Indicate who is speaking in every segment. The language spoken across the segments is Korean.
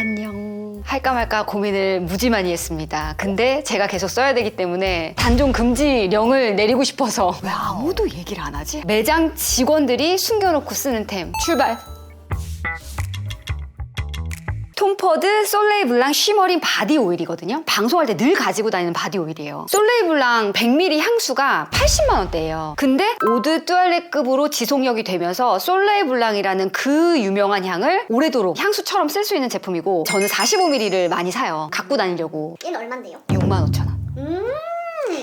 Speaker 1: 안녕. 할까 말까 고민을 무지 많이 했습니다. 근데 제가 계속 써야 되기 때문에 단종 금지령을 내리고 싶어서 왜 아무도 얘기를 안 하지? 매장 직원들이 숨겨놓고 쓰는 템 출발! 톰포드 솔레이 블랑 쉬머린 바디 오일이거든요. 방송할 때 늘 가지고 다니는 바디 오일이에요. 솔레이 블랑 100ml 향수가 80만 원대예요. 근데 오드 뚜알렛급으로 지속력이 되면서 솔레이 블랑이라는 그 유명한 향을 오래도록 향수처럼 쓸 수 있는 제품이고, 저는 45ml를 많이 사요. 갖고 다니려고.
Speaker 2: 얘는 얼만데요?
Speaker 1: 65,000원.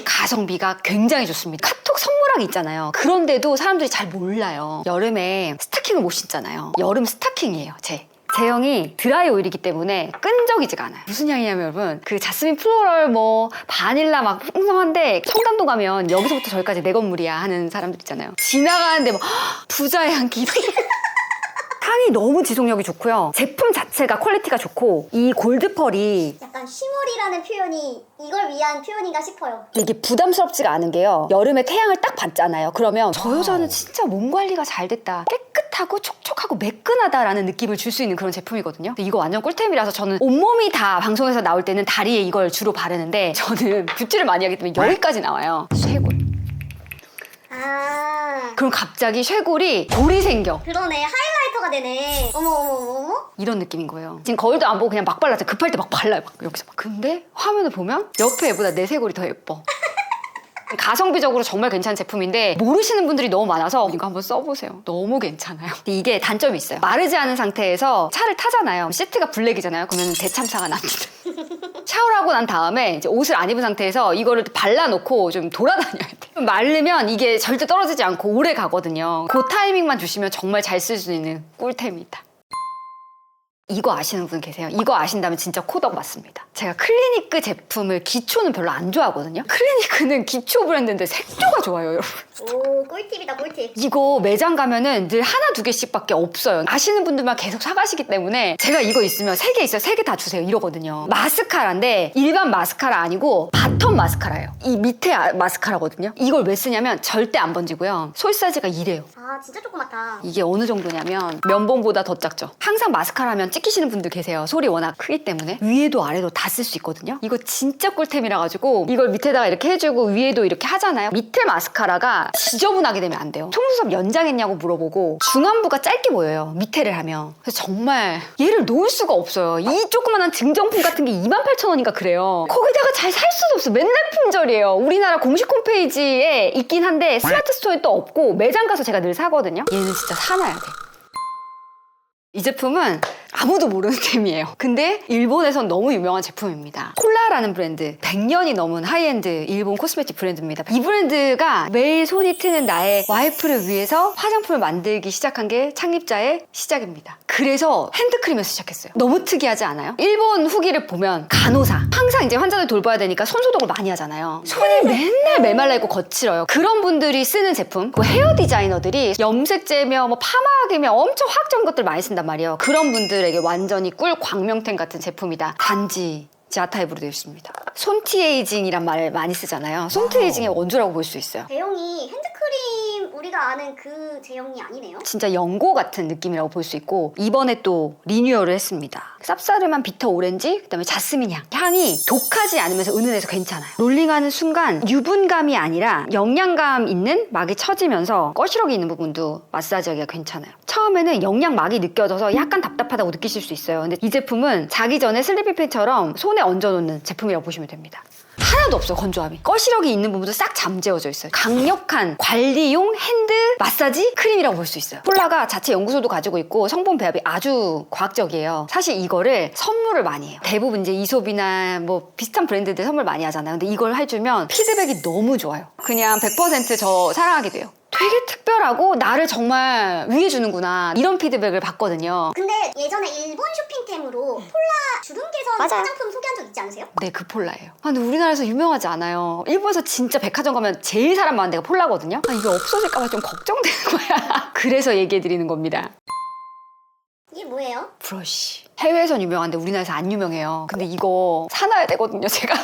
Speaker 1: 가성비가 굉장히 좋습니다. 카톡 선물하기 있잖아요. 그런데도 사람들이 잘 몰라요. 여름에 스타킹을 못 신잖아요. 여름 스타킹이에요, 제형이 드라이 오일이기 때문에 끈적이지가 않아요. 무슨 향이냐면 여러분, 그 자스민 플로럴 뭐 바닐라 막 풍성한데 청담동 가면 여기서부터 저기까지 내 건물이야 하는 사람들 있잖아요. 지나가는데 막 부자의 향기 향이 너무 지속력이 좋고요. 제품 자체가 퀄리티가 좋고, 이 골드펄이
Speaker 2: 약간 쉬머리라는 표현이 이걸 위한 표현인가 싶어요.
Speaker 1: 이게 부담스럽지가 않은 게요. 여름에 태양을 딱 받잖아요. 그러면 저 여자는 진짜 몸 관리가 잘 됐다, 깨끗하고 촉촉하고 매끈하다라는 느낌을 줄 수 있는 그런 제품이거든요. 근데 이거 완전 꿀템이라서 저는 온몸이 다 방송에서 나올 때는 다리에 이걸 주로 바르는데, 저는 뷰티를 많이 하기 때문에 여기까지 나와요. 쇄골. 그럼 갑자기 쇄골이 돌이 생겨.
Speaker 2: 그러네, 하이라이터가 되네. 어머.
Speaker 1: 이런 느낌인 거예요. 지금 거울도 안 보고 그냥 막 발랐죠. 급할 때 막 발라요. 막 여기서 막. 근데 화면을 보면 옆에 애보다 내 쇄골이 더 예뻐. 가성비적으로 정말 괜찮은 제품인데 모르시는 분들이 너무 많아서 이거 한번 써보세요. 너무 괜찮아요. 근데 이게 단점이 있어요. 마르지 않은 상태에서 차를 타잖아요. 시트가 블랙이잖아요. 그러면 대참사가 납니다. 샤워를 하고 난 다음에 이제 옷을 안 입은 상태에서 이거를 발라놓고 좀 돌아다녀야 돼요. 마르면 이게 절대 떨어지지 않고 오래 가거든요. 그 타이밍만 주시면 정말 잘 쓸 수 있는 꿀템이다. 이거 아시는 분 계세요? 이거 아신다면 진짜 코덕 맞습니다. 제가 클리니크 제품을 기초는 별로 안 좋아하거든요. 클리니크는 기초 브랜드인데 색조가 좋아요, 여러분.
Speaker 2: 오, 꿀팁이다, 꿀팁.
Speaker 1: 이거 매장 가면은 늘 하나 두 개씩밖에 없어요. 아시는 분들만 계속 사가시기 때문에 제가 이거 있으면 3개 있어요. 3개 다 주세요 이러거든요. 마스카라인데 일반 마스카라 아니고 바텀 마스카라예요. 이 밑에 마스카라거든요. 이걸 왜 쓰냐면 절대 안 번지고요. 솔 사이즈가 이래요.
Speaker 2: 아, 진짜 조그맣다.
Speaker 1: 이게 어느 정도냐면 면봉보다 더 작죠. 항상 마스카라 하면 찍히시는 분들 계세요. 솔이 워낙 크기 때문에. 위에도 아래도 다 쓸 수 있거든요. 이거 진짜 꿀템이라 가지고 이걸 밑에다가 이렇게 해주고 위에도 이렇게 하잖아요. 밑에 마스카라가 지저분하게 되면 안 돼요. 속눈썹 연장했냐고 물어보고 중안부가 짧게 보여요, 밑에를 하면. 그래서 정말 얘를 놓을 수가 없어요. 이 조그만한 증정품 같은 게 28,000원인가 그래요. 거기다가 잘 살 수도 없어. 맨날 품절이에요. 우리나라 공식 홈페이지에 있긴 한데 스마트 스토어에 또 없고 매장 가서 제가 늘 사거든요. 얘는 진짜 사놔야 돼. 이 제품은 아무도 모르는 템이에요. 근데 일본에선 너무 유명한 제품입니다. 콜라라는 브랜드, 100년이 넘은 하이엔드 일본 코스메틱 브랜드입니다. 이 브랜드가 매일 손이 트는 나의 와이프를 위해서 화장품을 만들기 시작한 게 창립자의 시작입니다. 그래서 핸드크림에서 시작했어요. 너무 특이하지 않아요? 일본 후기를 보면 간호사, 항상 이제 환자들 돌봐야 되니까 손소독을 많이 하잖아요. 손이 맨날 메말라 있고 거칠어요. 그런 분들이 쓰는 제품, 그 헤어 디자이너들이 염색제며 뭐 파마하기며 엄청 화학적인 것들 많이 쓴단 말이에요. 그런 분들에게 완전히 꿀 광명템 같은 제품이다. 단지 지아 타입으로 되어 있습니다. 손티에이징이란 말을 많이 쓰잖아요. 손티에이징의 원조라고 볼 수 있어요.
Speaker 2: 제형이 핸드크림 우리가 아는 그 제형이 아니네요.
Speaker 1: 진짜 연고 같은 느낌이라고 볼 수 있고, 이번에 또 리뉴얼을 했습니다. 쌉싸름한 비터 오렌지, 그다음에 자스민 향. 향이 독하지 않으면서 은은해서 괜찮아요. 롤링하는 순간 유분감이 아니라 영양감 있는 막이 쳐지면서 거시력이 있는 부분도 마사지하기가 괜찮아요. 처음에는 영양막이 느껴져서 약간 답답하다고 느끼실 수 있어요. 근데 이 제품은 자기 전에 슬리피펜처럼 손에 얹어놓는 제품이라고 보시면 됩니다. 하나도 없어요, 건조함이. 거시력이 있는 부분도 싹 잠재워져 있어요. 강력한 관리용 핸드 마사지 크림이라고 볼 수 있어요. 폴라가 자체 연구소도 가지고 있고 성분 배합이 아주 과학적이에요. 사실 이거를 선물을 많이 해요. 대부분 이제 이솝이나 뭐 비슷한 브랜드들 선물 많이 하잖아요. 근데 이걸 해주면 피드백이 너무 좋아요. 그냥 100% 사랑하게 돼요. 되게 특별하고 나를 정말 위해주는구나, 이런 피드백을 받거든요.
Speaker 2: 근데 예전에 일본 쇼핑템으로 폴라 주름 개선 화장품 소개한 적 있지 않으세요?
Speaker 1: 네, 그 폴라예요. 근데 우리나라에서 유명하지 않아요. 일본에서 진짜 백화점 가면 제일 사람 많은 데가 폴라거든요. 이거 없어질까봐 좀 걱정되는 거야. 그래서 얘기해드리는 겁니다.
Speaker 2: 이게 뭐예요?
Speaker 1: 브러쉬. 해외에선 유명한데 우리나라에서 안 유명해요. 근데 이거 사놔야 되거든요, 제가.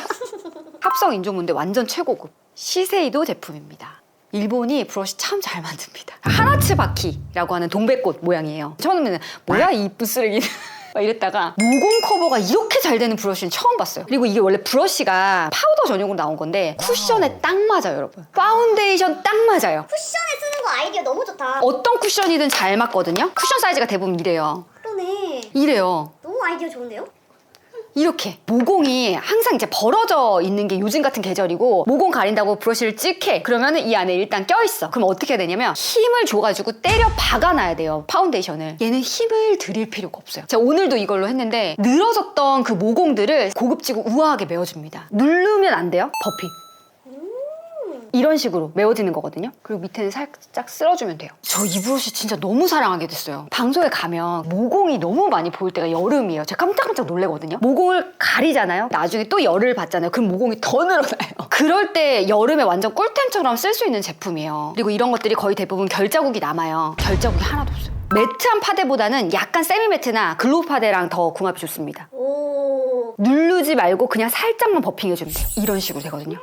Speaker 1: 합성 인조문데 완전 최고급 시세이도 제품입니다. 일본이 브러쉬 참 잘 만듭니다. 하나츠바키라고 하는 동백꽃 모양이에요. 처음에는 뭐야 이 이쁜 쓰레기는. 막 이랬다가 모공 커버가 이렇게 잘 되는 브러쉬는 처음 봤어요. 그리고 이게 원래 브러쉬가 파우더 전용으로 나온 건데 쿠션에 딱 맞아요, 여러분. 파운데이션 딱 맞아요.
Speaker 2: 쿠션에 쓰는 거 아이디어 너무 좋다.
Speaker 1: 어떤 쿠션이든 잘 맞거든요. 쿠션 사이즈가 대부분 이래요.
Speaker 2: 그러네.
Speaker 1: 이래요.
Speaker 2: 너무 아이디어 좋은데요?
Speaker 1: 이렇게 모공이 항상 이제 벌어져 있는 게 요즘 같은 계절이고 모공 가린다고 브러쉬를 찍해 그러면 이 안에 일단 껴있어. 그럼 어떻게 해야 되냐면 힘을 줘가지고 때려 박아놔야 돼요, 파운데이션을. 얘는 힘을 들일 필요가 없어요. 제가 오늘도 이걸로 했는데 늘어졌던 그 모공들을 고급지고 우아하게 메워줍니다. 누르면 안 돼요, 버피. 이런 식으로 메워지는 거거든요. 그리고 밑에는 살짝 쓸어주면 돼요. 저 이 브러쉬 진짜 너무 사랑하게 됐어요. 방송에 가면 모공이 너무 많이 보일 때가 여름이에요. 제가 깜짝깜짝 놀래거든요. 모공을 가리잖아요. 나중에 또 열을 받잖아요. 그럼 모공이 더 늘어나요. 그럴 때 여름에 완전 꿀템처럼 쓸 수 있는 제품이에요. 그리고 이런 것들이 거의 대부분 결자국이 남아요. 결자국이 하나도 없어요. 매트한 파데보다는 약간 세미 매트나 글로우 파데랑 더 궁합이 좋습니다.
Speaker 2: 오,
Speaker 1: 누르지 말고 그냥 살짝만 버핑해주면 돼요. 이런 식으로 되거든요.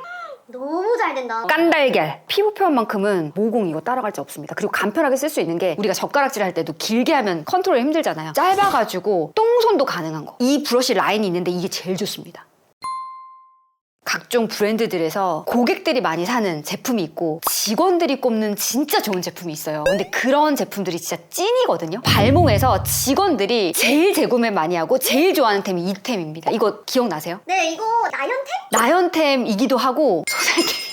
Speaker 2: 너무 잘 된다.
Speaker 1: 깐달걀 피부 표현만큼은 모공 이거 따라갈 데 없습니다. 그리고 간편하게 쓸 수 있는 게 우리가 젓가락질 할 때도 길게 하면 컨트롤이 힘들잖아요. 짧아가지고 똥손도 가능한 거. 이 브러쉬 라인이 있는데 이게 제일 좋습니다. 각종 브랜드들에서 고객들이 많이 사는 제품이 있고 직원들이 꼽는 진짜 좋은 제품이 있어요. 근데 그런 제품들이 진짜 찐이거든요. 발몽에서 직원들이 제일 재구매 많이 하고 제일 좋아하는 템이 이 템입니다. 이거 기억나세요?
Speaker 2: 네, 이거 나연템?
Speaker 1: 나연템이기도 하고 소살템.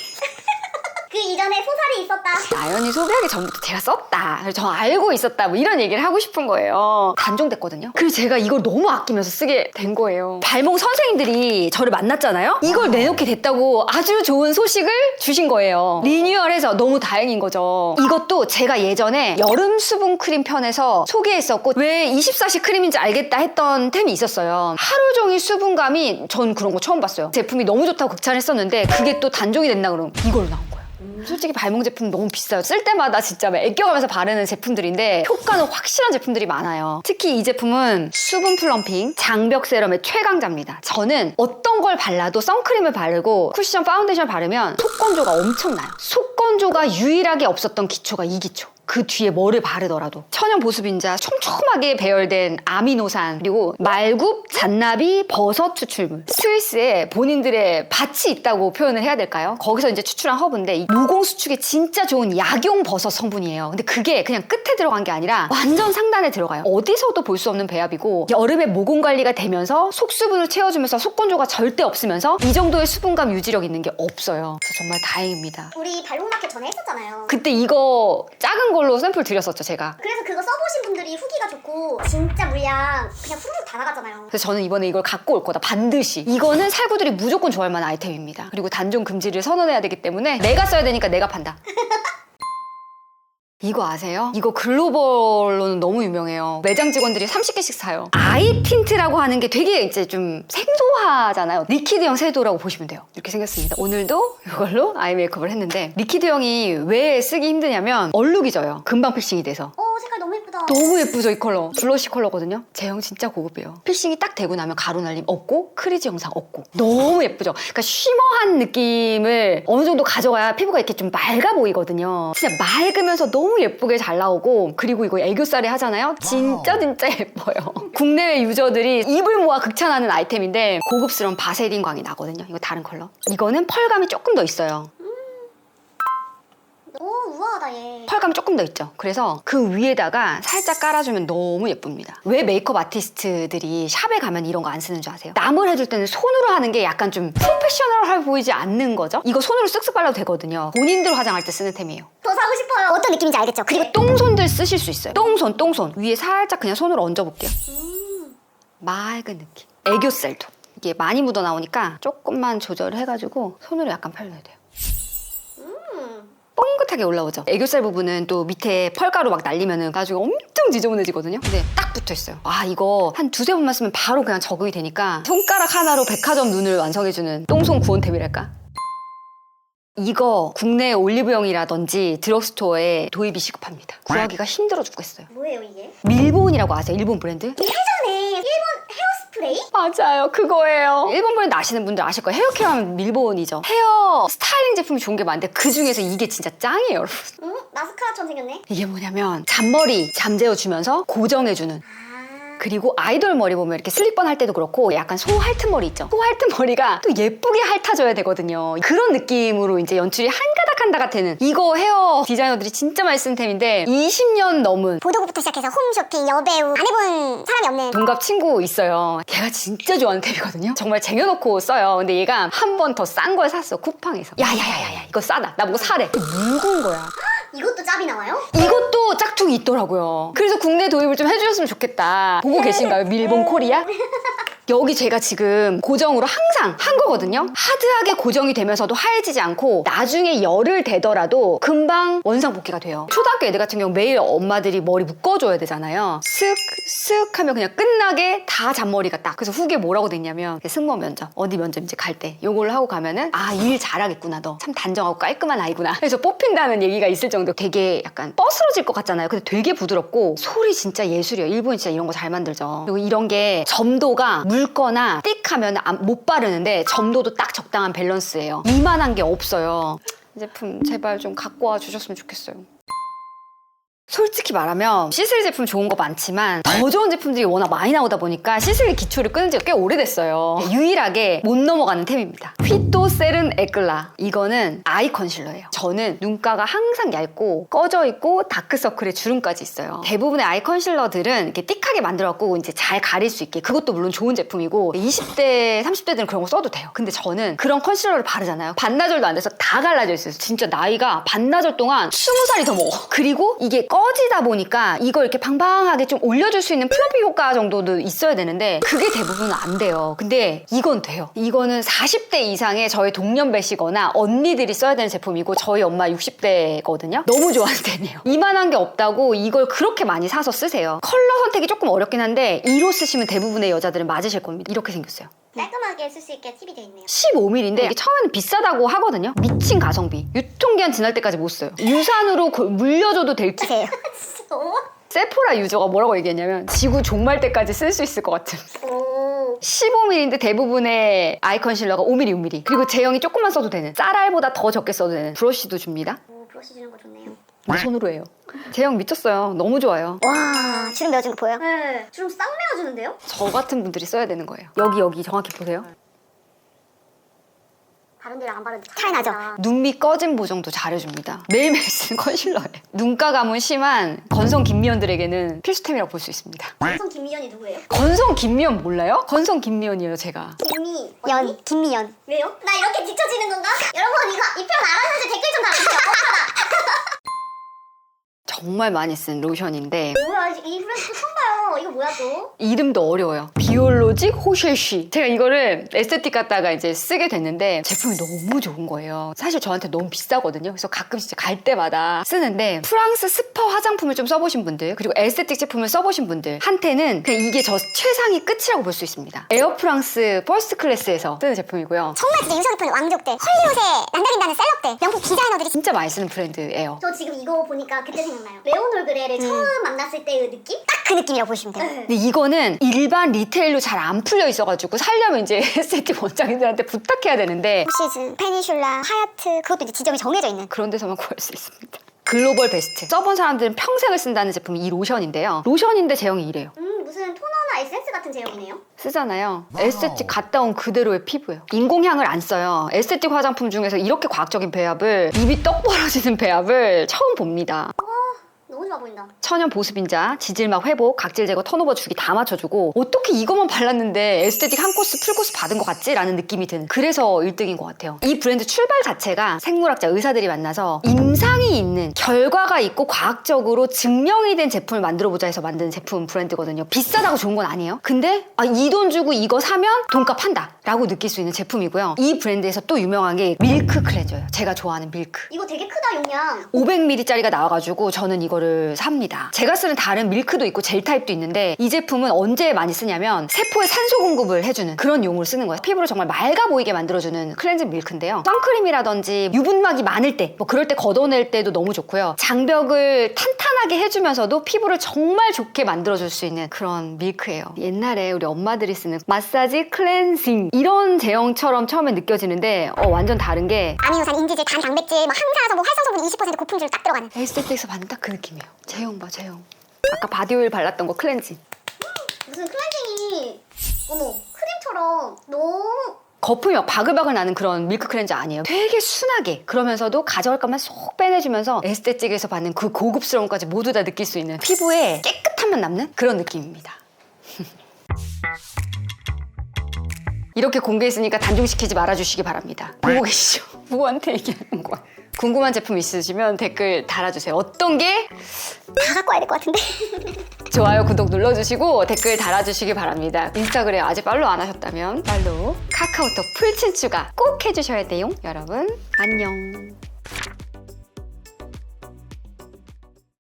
Speaker 2: 그 이전에 소살이 있었다.
Speaker 1: 나연이 소개하기 전부터 제가 썼다. 그래서 저 알고 있었다. 뭐 이런 얘기를 하고 싶은 거예요. 단종됐거든요. 그래서 제가 이걸 너무 아끼면서 쓰게 된 거예요. 발몽 선생님들이 저를 만났잖아요. 이걸 내놓게 됐다고 아주 좋은 소식을 주신 거예요. 리뉴얼해서 너무 다행인 거죠. 이것도 제가 예전에 여름 수분 크림 편에서 소개했었고 왜 24시 크림인지 알겠다 했던 템이 있었어요. 하루 종일 수분감이 전 그런 거 처음 봤어요. 제품이 너무 좋다고 극찬했었는데 그게 또 단종이 됐나 그러면 이걸로 나온 거예요. 솔직히 발몽 제품 너무 비싸요. 쓸 때마다 진짜 막 애껴가면서 바르는 제품들인데 효과는 확실한 제품들이 많아요. 특히 이 제품은 수분 플럼핑, 장벽 세럼의 최강자입니다. 저는 어떤 걸 발라도 선크림을 바르고 쿠션 파운데이션 바르면 속건조가 엄청나요. 속건조가 유일하게 없었던 기초가 이 기초. 그 뒤에 뭐를 바르더라도 천연 보습인자 촘촘하게 배열된 아미노산 그리고 말굽, 잔나비, 버섯 추출물 스위스에 본인들의 밭이 있다고 표현을 해야 될까요? 거기서 이제 추출한 허브인데 이 모공 수축에 진짜 좋은 약용 버섯 성분이에요. 근데 그게 그냥 끝에 들어간 게 아니라 완전 상단에 들어가요. 어디서도 볼 수 없는 배합이고 여름에 모공 관리가 되면서 속수분을 채워주면서 속건조가 절대 없으면서 이 정도의 수분감 유지력 있는 게 없어요. 그래서 정말 다행입니다.
Speaker 2: 우리 발롱마켓 전에 했었잖아요.
Speaker 1: 그때 이거 작은 걸로 샘플 드렸었죠, 제가.
Speaker 2: 그래서 그거 써보신 분들이 후기가 좋고 진짜 물량 그냥 후루룩 다 나갔잖아요.
Speaker 1: 그래서 저는 이번에 이걸 갖고 올 거다, 반드시. 이거는 살구들이 무조건 좋아할 만한 아이템입니다. 그리고 단종 금지를 선언해야 되기 때문에 내가 써야 되니까 내가 판다. 이거 아세요? 이거 글로벌로는 너무 유명해요. 매장 직원들이 30개씩 사요. 아이 틴트라고 하는 게 되게 이제 좀 생소하잖아요. 리퀴드형 섀도우라고 보시면 돼요. 이렇게 생겼습니다. 오늘도 이걸로 아이 메이크업을 했는데 리퀴드형이 왜 쓰기 힘드냐면 얼룩이 져요. 금방 필싱이 돼서.
Speaker 2: 색깔 너무 예쁘다.
Speaker 1: 너무 예쁘죠, 이 컬러. 블러쉬 컬러거든요. 제형 진짜 고급이에요. 필싱이 딱 되고 나면 가루 날림 없고 크리즈 영상 없고 너무 예쁘죠. 그러니까 쉬머한 느낌을 어느 정도 가져가야 피부가 이렇게 좀 맑아 보이거든요. 진짜 맑으면서 너무 예쁘게 잘 나오고 그리고 이거 애교살이 하잖아요. 진짜 예뻐요. 국내외 유저들이 입을 모아 극찬하는 아이템인데 고급스러운 바세린 광이 나거든요. 이거 다른 컬러. 이거는 펄감이 조금 더 있어요.
Speaker 2: 너무 우아하다 얘.
Speaker 1: 펄감 조금 더 있죠. 그래서 그 위에다가 살짝 깔아주면 너무 예쁩니다. 왜 메이크업 아티스트들이 샵에 가면 이런 거 안 쓰는 줄 아세요? 남을 해줄 때는 손으로 하는 게 약간 좀 프로페셔널해 보이지 않는 거죠? 이거 손으로 쓱쓱 발라도 되거든요. 본인들 화장할 때 쓰는 템이에요.
Speaker 2: 더 사고 싶어요. 어떤 느낌인지 알겠죠?
Speaker 1: 그리고 똥손들 쓰실 수 있어요. 똥손 위에 살짝 그냥 손으로 얹어볼게요. 맑은 느낌. 애교살도 이게 많이 묻어 나오니까 조금만 조절을 해가지고 손으로 약간 펴줘야 돼요. 뻥긋하게 올라오죠. 애교살 부분은 또 밑에 펄가루 막 날리면은 나중에 엄청 지저분해지거든요. 근데 딱 붙어있어요. 아, 이거 한 두세 번만 쓰면 바로 그냥 적응이 되니까 손가락 하나로 백화점 눈을 완성해주는 똥손 구원템이랄까? 이거 국내 올리브영이라든지 드럭스토어에 도입이 시급합니다. 구하기가 힘들어 죽겠어요.
Speaker 2: 뭐예요 이게?
Speaker 1: 밀본이라고 아세요? 일본 브랜드?
Speaker 2: 예전에 일본 헤어스프레이?
Speaker 1: 맞아요, 그거예요. 일본 브랜드 아시는 분들 아실 거예요. 헤어케어 하면 밀본이죠. 헤어 스타일링 제품이 좋은 게 많은데 그 중에서 이게 진짜 짱이에요, 여러분.
Speaker 2: 응? 마스카라처럼 생겼네?
Speaker 1: 이게 뭐냐면 잔머리 잠재워주면서 고정해주는 그리고 아이돌 머리 보면 이렇게 슬립번 할 때도 그렇고 약간 소 핥은 머리 있죠. 소 핥은 머리가 또 예쁘게 핥아줘야 되거든요. 그런 느낌으로 이제 연출이 한가닥 되는 이거 헤어 디자이너들이 진짜 많이 쓰는 템인데 20년 넘은
Speaker 2: 보도국부터 시작해서 홈쇼핑, 여배우 안 해본 사람이 없는
Speaker 1: 동갑 친구 있어요. 걔가 진짜 좋아하는 템이거든요. 정말 쟁여놓고 써요. 근데 얘가 한 번 더 싼 걸 샀어. 쿠팡에서. 야야야야야 이거 싸다. 나보고 사래. 묽은 거야.
Speaker 2: 이것도 짭이 나와요?
Speaker 1: 이것도 짝퉁이 있더라고요. 그래서 국내 도입을 좀 해주셨으면 좋겠다. 보고 계신가요? 밀봉 코리아? 여기 제가 지금 고정으로 항상 한 거거든요. 하드하게 고정이 되면서도 하얘지지 않고 나중에 열을 대더라도 금방 원상복귀가 돼요. 초등학교 애들 같은 경우 매일 엄마들이 머리 묶어줘야 되잖아요. 쓱쓱 하면 그냥 끝나게 다 잔머리가 딱. 그래서 후기에 뭐라고 됐냐면 승모 면접, 어디 면접 이제 갈 때 요걸 하고 가면은 아, 일 잘하겠구나 너. 참 단정하고 깔끔한 아이구나. 그래서 뽑힌다는 얘기가 있을 정도. 되게 약간 뻐스러질 것 같잖아요. 근데 되게 부드럽고 소리 진짜 예술이에요. 일본이 진짜 이런 거 잘 만들죠. 그리고 이런 게 점도가 묽거나 띡하면 못 바르는데 점도도 딱 적당한 밸런스예요. 이만한 게 없어요. 이 제품 제발 좀 갖고 와 주셨으면 좋겠어요. 솔직히 말하면 시슬 제품 좋은 거 많지만 더 좋은 제품들이 워낙 많이 나오다 보니까 시슬의 기초를 끊은 지가 꽤 오래됐어요. 유일하게 못 넘어가는 템입니다. 휘또 세른 에클라. 이거는 아이 컨실러예요. 저는 눈가가 항상 얇고 꺼져 있고 다크서클에 주름까지 있어요. 대부분의 아이 컨실러들은 이렇게 띡하게 만들어갖고 이제 잘 가릴 수 있게, 그것도 물론 좋은 제품이고 20대 30대들은 그런 거 써도 돼요. 근데 저는 그런 컨실러를 바르잖아요. 반나절도 안 돼서 다 갈라져 있어요. 진짜 나이가 반나절 동안 20살이 더 먹어. 그리고 이게 꺼지다 보니까 이걸 이렇게 방방하게 좀 올려줄 수 있는 플러피 효과 정도도 있어야 되는데 그게 대부분은 안 돼요. 근데 이건 돼요. 이거는 40대 이상의 저희 동년배시거나 언니들이 써야 되는 제품이고 저희 엄마 60대거든요. 너무 좋아하는 템이에요. 이만한 게 없다고 이걸 그렇게 많이 사서 쓰세요. 컬러 선택이 조금 어렵긴 한데 2로 쓰시면 대부분의 여자들은 맞으실 겁니다. 이렇게 생겼어요.
Speaker 2: 깔끔하게 쓸 수 있게 팁이 되어 있네요.
Speaker 1: 15mm인데 이게 처음에는 비싸다고 하거든요. 미친 가성비. 유통기한 지날 때까지 못 써요. 유산으로 물려줘도 될 듯.
Speaker 2: 진짜 너무
Speaker 1: 세포라 유저가 뭐라고 얘기했냐면 지구 종말 때까지 쓸 수 있을 것 같은. 15mm인데 대부분의 아이 컨실러가 5mm, 6mm. 그리고 제형이 조금만 써도 되는, 쌀알보다 더 적게 써도 되는 브러쉬도 줍니다.
Speaker 2: 오, 브러쉬 주는 거 좋네요.
Speaker 1: 손으로 해요. 제형 미쳤어요. 너무 좋아요.
Speaker 2: 와, 주름 메워주는 거 보여요? 네, 주름 싹 메워주는데요?
Speaker 1: 저 같은 분들이 써야 되는 거예요. 여기 정확히 보세요.
Speaker 2: 다른 데랑 안 바르는데 차이 나죠?
Speaker 1: 눈 밑 꺼짐 보정도 잘해줍니다. 매일매일 쓰는 컨실러예요. 눈가 가문 심한 건성 김미연들에게는 필수템이라고 볼 수 있습니다.
Speaker 2: 건성 김미연이 누구예요?
Speaker 1: 건성 김미연 몰라요? 건성 김미연이에요, 제가.
Speaker 2: 김미연. 김미연. 왜요? 나 이렇게 뒤처지는 건가? 여러분 이거 이 편 알았는지 댓글 좀 달아주세요.
Speaker 1: 정말 많이 쓴 로션인데
Speaker 2: 뭐야, 이 브랜드 처음 봐요. 이거 뭐야 또?
Speaker 1: 이름도 어려워요. 비올로직 호쉘쉬. 제가 이거를 에스테틱 갔다가 이제 쓰게 됐는데 제품이 너무 좋은 거예요. 사실 저한테 너무 비싸거든요. 그래서 가끔 진짜 갈 때마다 쓰는데 프랑스 스파 화장품을 좀 써보신 분들, 그리고 에스테틱 제품을 써보신 분들 한테는 그냥 이게 저 최상위 끝이라고 볼 수 있습니다. 에어프랑스 퍼스트 클래스에서 쓰는 제품이고요.
Speaker 2: 정말 진짜 인상 깊은 왕족들, 헐리우드에 난다긴다는 셀럽들, 명품 디자이너들이
Speaker 1: 진짜 많이 쓰는 브랜드예요.
Speaker 2: 저 지금 이거 보니까 그때 생각나요. 레온 올그레를 처음 만났을 때의 느낌? 딱 그 느낌이라고 보시면 돼요.
Speaker 1: 근데 이거는 일반 리테일로 잘 안 풀려 있어가지고 살려면 이제 에스테틱 원장님들한테 부탁해야 되는데
Speaker 2: 시즌, 페니슐라, 하얏트, 그것도 이제 지점이 정해져 있는.
Speaker 1: 그런 데서만 구할 수 있습니다. 글로벌 베스트. 써본 사람들은 평생을 쓴다는 제품이 이 로션인데요. 로션인데 제형이 이래요.
Speaker 2: 무슨 토너나 에센스 같은 제형이네요.
Speaker 1: 쓰잖아요. 에스테틱 갔다 온 그대로의 피부예요. 인공향을 안 써요. 에스테틱 화장품 중에서 이렇게 과학적인 배합을, 입이 떡 벌어지는 배합을 처음 봅니다.
Speaker 2: 너무 좋아 보인다.
Speaker 1: 천연 보습인자, 지질막 회복, 각질 제거, 턴오버 주기 다 맞춰주고 어떻게 이것만 발랐는데 에스테틱 한 코스 풀코스 받은 것 같지? 라는 느낌이 드는, 그래서 1등인 것 같아요. 이 브랜드 출발 자체가 생물학자 의사들이 만나서 임상이 있는, 결과가 있고 과학적으로 증명이 된 제품을 만들어보자 해서 만든 제품 브랜드거든요. 비싸다고 좋은 건 아니에요. 근데 이 돈 주고 이거 사면 돈값 한다 라고 느낄 수 있는 제품이고요. 이 브랜드에서 또 유명한 게 밀크 클렌저예요. 제가 좋아하는 밀크.
Speaker 2: 이거 되게 크다, 용량.
Speaker 1: 500ml짜리가 나와가지고 저는 이거를 삽니다. 제가 쓰는 다른 밀크도 있고 젤 타입도 있는데 이 제품은 언제 많이 쓰냐면 세포에 산소 공급을 해주는 그런 용으로 쓰는 거예요. 피부를 정말 맑아 보이게 만들어주는 클렌징 밀크인데요. 선크림이라든지 유분막이 많을 때, 뭐 그럴 때 걷어낼 때도 너무 좋고요. 장벽을 탄탄하게 해주면서도 피부를 정말 좋게 만들어줄 수 있는 그런 밀크예요. 옛날에 우리 엄마들이 쓰는 마사지 클렌징 이런 제형처럼 처음에 느껴지는데 완전 다른 게
Speaker 2: 아미노산, 인지질, 단, 단백질, 뭐 항산화성, 뭐 활성성분 20% 고품질 딱 들어가는.
Speaker 1: 에스테틱에서 받는 딱 그 느낌이에요. 제형 봐, 제형. 아까 바디오일 발랐던 거 클렌징.
Speaker 2: 무슨 클렌징이 어머 크림처럼 너무
Speaker 1: 거품이 막 바글바글 나는 그런 밀크 클렌저 아니에요. 되게 순하게, 그러면서도 가져갈 것만 쏙 빼내주면서 에스테틱에서 받는 그 고급스러움까지 모두 다 느낄 수 있는, 피부에 깨끗함만 남는 그런 느낌입니다. 이렇게 공개했으니까 단종시키지 말아주시기 바랍니다. 보고 계시죠? 누구한테 얘기하는 거야? 궁금한 제품 있으시면 댓글 달아주세요. 어떤 게?
Speaker 2: 다 갖고 와야 될 것 같은데.
Speaker 1: 좋아요, 구독 눌러주시고 댓글 달아주시기 바랍니다. 인스타그램 아직 팔로우 안 하셨다면 팔로우, 카카오톡 풀친 추가 꼭 해주셔야 돼요. 여러분 안녕.